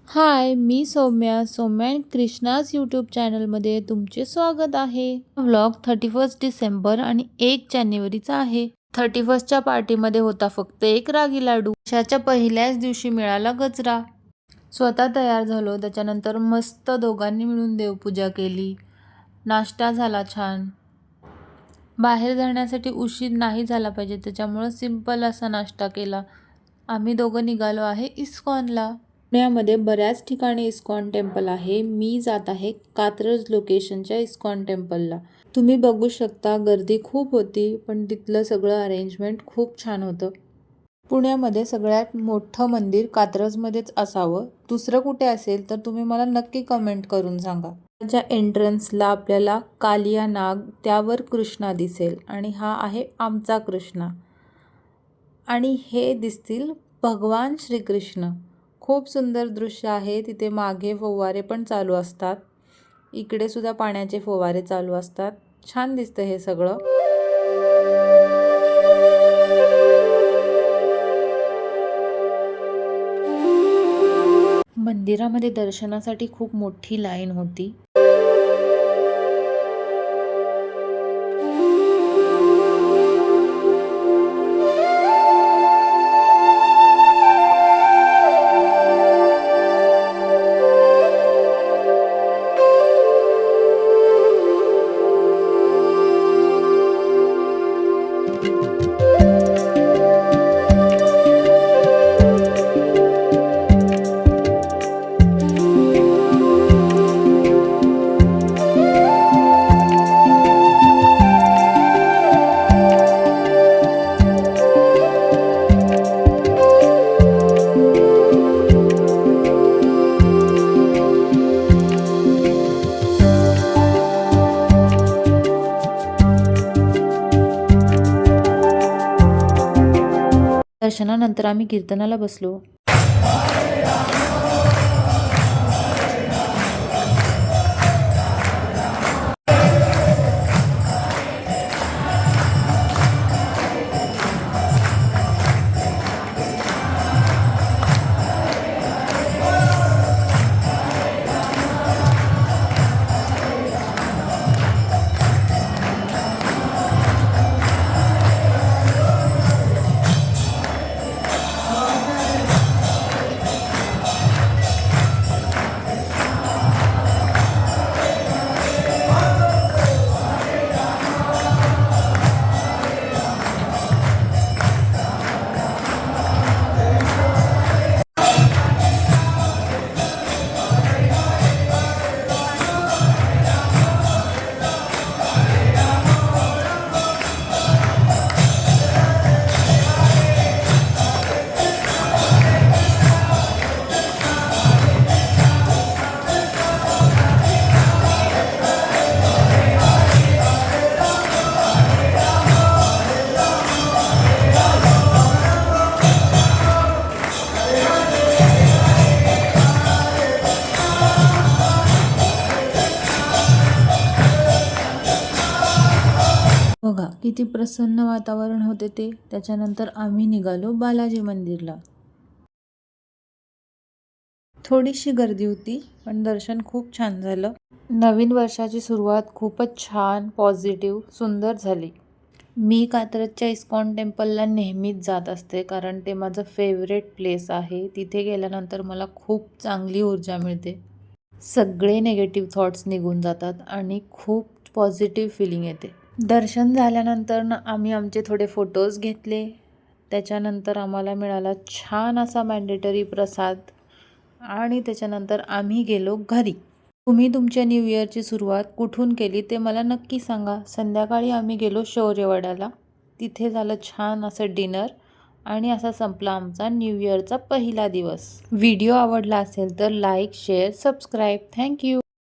हाय, मी Saumya and Krishna's YouTube चॅनलमध्ये तुमचे स्वागत आहे. व्लॉग 31 डिसेंबर आणि 1 जानेवारीचा आहे. 31च्या पार्टीमध्ये होता फक्त एक रागी लाडू. वर्षाच्या पहिल्याच दिवशी मिळाला गजरा. स्वतः तयार झालो. त्याच्यानंतर मस्त दोघांनी मिळून देवपूजा केली. नाश्ता झाला छान. बाहेर जाण्यासाठी उशीर नाही झाला पाहिजे त्याच्यामुळे सिंपल असा नाश्ता केला. आम्ही दोघं निघालो आहे इस्कॉनला. पुण्यामध्ये बऱ्याच ठिकाणी इस्कॉन टेम्पल आहे. मी जात आहे कात्रज लोकेशनच्या इस्कॉन टेम्पलला. तुम्ही बघू शकता गर्दी खूप होती, पण तिथलं सगळं अरेंजमेंट खूप छान होतं. पुण्यामध्ये सगळ्यात मोठं मंदिर कात्रजमध्येच असावं. दुसरं कुठे असेल तर तुम्ही मला नक्की कमेंट करून सांगा. त्याच्या एंट्रन्सला आपल्याला कालिया नाग, त्यावर कृष्णा दिसेल आणि हा आहे आमचा कृष्णा. आणि हे दिसतील भगवान श्रीकृष्ण. खूप सुंदर दृश्य आहे. तिथे मागे फवारे पण चालू असतात. इकडे सुद्धा पाण्याचे फवारे चालू असतात. छान दिसतं हे सगळं. मंदिरामध्ये दर्शनासाठी खूप मोठी लाईन होती. दर्शनानंतर आम्ही कीर्तनाला बसलो. बघा किती प्रसन्न वातावरण होते ते. त्याच्यानंतर आम्ही निघालो बालाजी मंदिरला. थोडीशी गर्दी होती, पण दर्शन खूप छान झालं. नवीन वर्षाची सुरुवात खूपच छान, पॉझिटिव्ह, सुंदर झाली. मी कात्रजच्या इस्कॉन टेम्पलला नेहमीच जात असते, कारण ते माझं फेवरेट प्लेस आहे. तिथे गेल्यानंतर मला खूप चांगली ऊर्जा मिळते. सगळे नेगेटिव्ह थॉट्स निघून जातात आणि खूप पॉझिटिव्ह फिलिंग येते. दर्शन झाल्यानंतर आम्ही आमचे थोडे फोटोज घेतले. त्याच्यानंतर आम्हाला मिळाला छान असा मॅन्डेटरी प्रसाद आणि त्याच्यानंतर आम्ही गेलो घरी. तुम्ही तुमच्या न्यू इयरची सुरुवात कुठून केली ते मला नक्की सांगा. संध्याकाळी आम्ही गेलो शौर्यवाड्याला. तिथे झालं छान असं डिनर आणि असा संपला आमचा न्यू इयरचा पहिला दिवस. व्हिडिओ आवडला असेल तर लाईक, शेअर, सबस्क्राईब. थँक्यू.